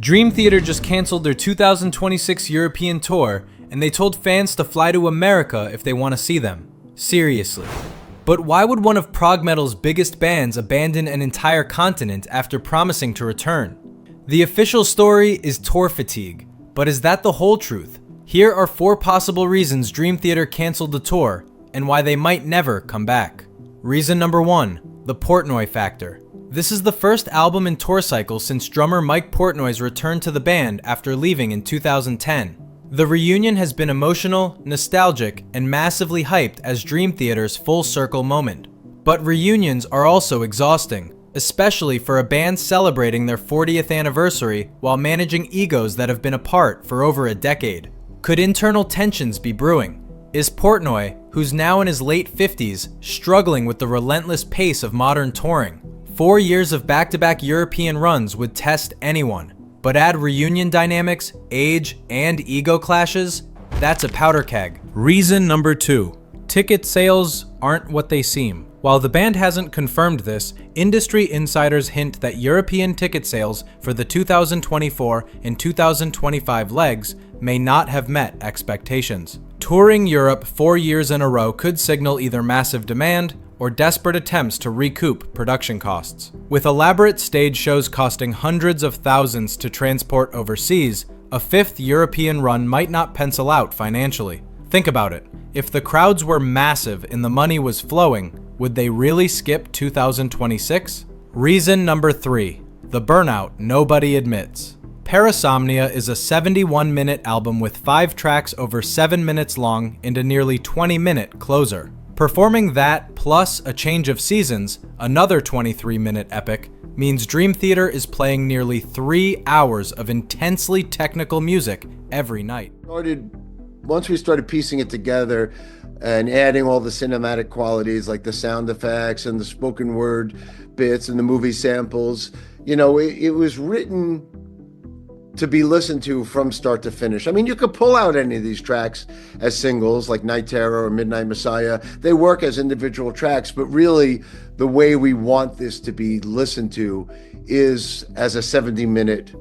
Dream Theater just canceled their 2026 European tour, and they told fans to fly to America if they want to see them. Seriously. But why would one of prog metal's biggest bands abandon an entire continent after promising to return? The official story is tour fatigue, but is that the whole truth? Here are 4 possible reasons Dream Theater canceled the tour, and why they might never come back. Reason number 1, the Portnoy factor. This is the first album and tour cycle since drummer Mike Portnoy's return to the band after leaving in 2010. The reunion has been emotional, nostalgic, and massively hyped as Dream Theater's full circle moment. But reunions are also exhausting, especially for a band celebrating their 40th anniversary while managing egos that have been apart for over a decade. Could internal tensions be brewing? Is Portnoy, who's now in his late 50s, struggling with the relentless pace of modern touring? 4 years of back-to-back European runs would test anyone, but add reunion dynamics, age, and ego clashes? That's a powder keg. Reason number 2, ticket sales aren't what they seem. While the band hasn't confirmed this, industry insiders hint that European ticket sales for the 2024 and 2025 legs may not have met expectations. Touring Europe 4 years in a row could signal either massive demand or desperate attempts to recoup production costs. With elaborate stage shows costing hundreds of thousands to transport overseas, a 5th European run might not pencil out financially. Think about it. If the crowds were massive and the money was flowing, would they really skip 2026? Reason number 3, the burnout nobody admits. Parasomnia is a 71-minute album with 5 tracks over 7 minutes long and a nearly 20-minute closer. Performing that plus A Change of Seasons, another 23-minute epic, means Dream Theater is playing nearly 3 hours of intensely technical music every night. Once we started piecing it together and adding all the cinematic qualities like the sound effects and the spoken word bits and the movie samples, it was written to be listened to from start to finish. I mean, you could pull out any of these tracks as singles like Night Terror or Midnight Messiah. They work as individual tracks, but really the way we want this to be listened to is as a 70-minute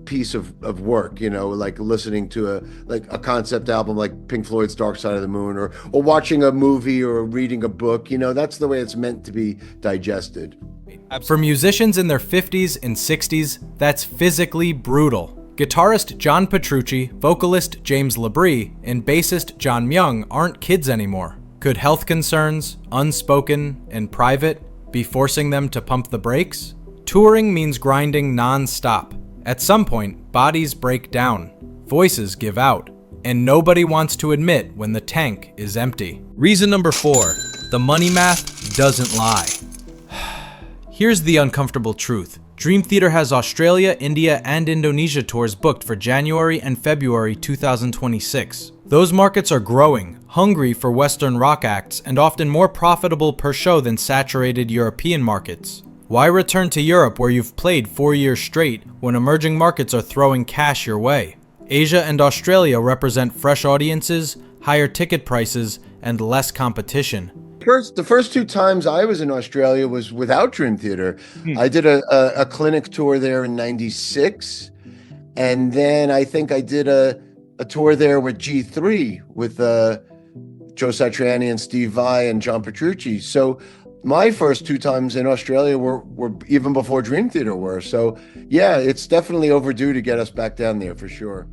piece of work, like listening to a concept album like Pink Floyd's Dark Side of the Moon, or watching a movie or reading a book. That's the way it's meant to be digested. For musicians in their 50s and 60s, that's physically brutal. Guitarist John Petrucci, vocalist James Labrie, and bassist John Myung aren't kids anymore. Could health concerns, unspoken and private, be forcing them to pump the brakes? Touring means grinding non-stop. At some point, bodies break down, voices give out, and nobody wants to admit when the tank is empty. Reason number 4, the money math doesn't lie. Here's the uncomfortable truth. Dream Theater has Australia, India, and Indonesia tours booked for January and February 2026. Those markets are growing, hungry for Western rock acts, and often more profitable per show than saturated European markets. Why return to Europe where you've played 4 years straight when emerging markets are throwing cash your way? Asia and Australia represent fresh audiences, higher ticket prices, and less competition. The first 2 times I was in Australia was without Dream Theater. I did a clinic tour there in '96, and then I think I did a tour there with G3 with Joe Satriani and Steve Vai and John Petrucci. So my first 2 times in Australia were even before Dream Theater were. So yeah, it's definitely overdue to get us back down there for sure.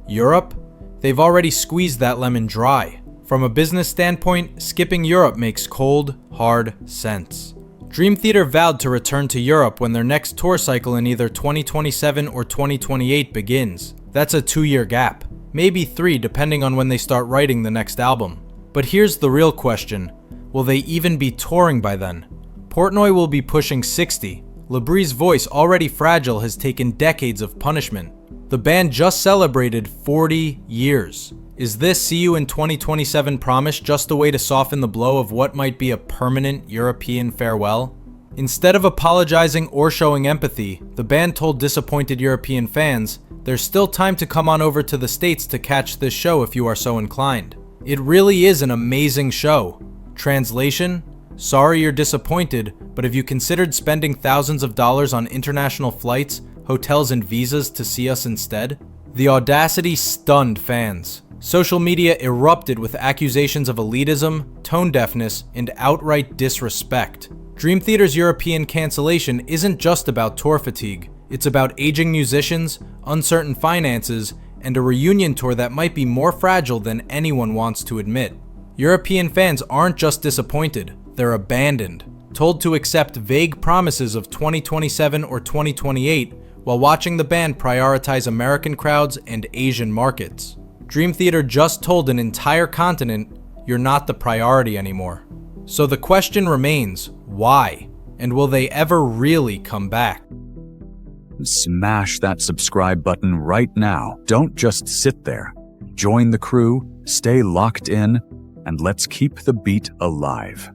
Europe? They've already squeezed that lemon dry. From a business standpoint, skipping Europe makes cold, hard sense. Dream Theater vowed to return to Europe when their next tour cycle in either 2027 or 2028 begins. That's a 2-year gap, maybe 3 depending on when they start writing the next album. But here's the real question, will they even be touring by then? Portnoy will be pushing 60. Labrie's voice, already fragile, has taken decades of punishment. The band just celebrated 40 years. Is this see you in 2027 promise just a way to soften the blow of what might be a permanent European farewell? Instead of apologizing or showing empathy, the band told disappointed European fans, there's still time to come on over to the States to catch this show if you are so inclined. It really is an amazing show. Translation? Sorry you're disappointed, but have you considered spending thousands of dollars on international flights, hotels and visas to see us instead? The audacity stunned fans. Social media erupted with accusations of elitism, tone deafness, and outright disrespect. Dream Theater's European cancellation isn't just about tour fatigue. It's about aging musicians, uncertain finances, and a reunion tour that might be more fragile than anyone wants to admit. European fans aren't just disappointed, they're abandoned, told to accept vague promises of 2027 or 2028 while watching the band prioritize American crowds and Asian markets. Dream Theater just told an entire continent, you're not the priority anymore. So the question remains, why? And will they ever really come back? Smash that subscribe button right now. Don't just sit there. Join the crew, stay locked in, and let's keep the beat alive.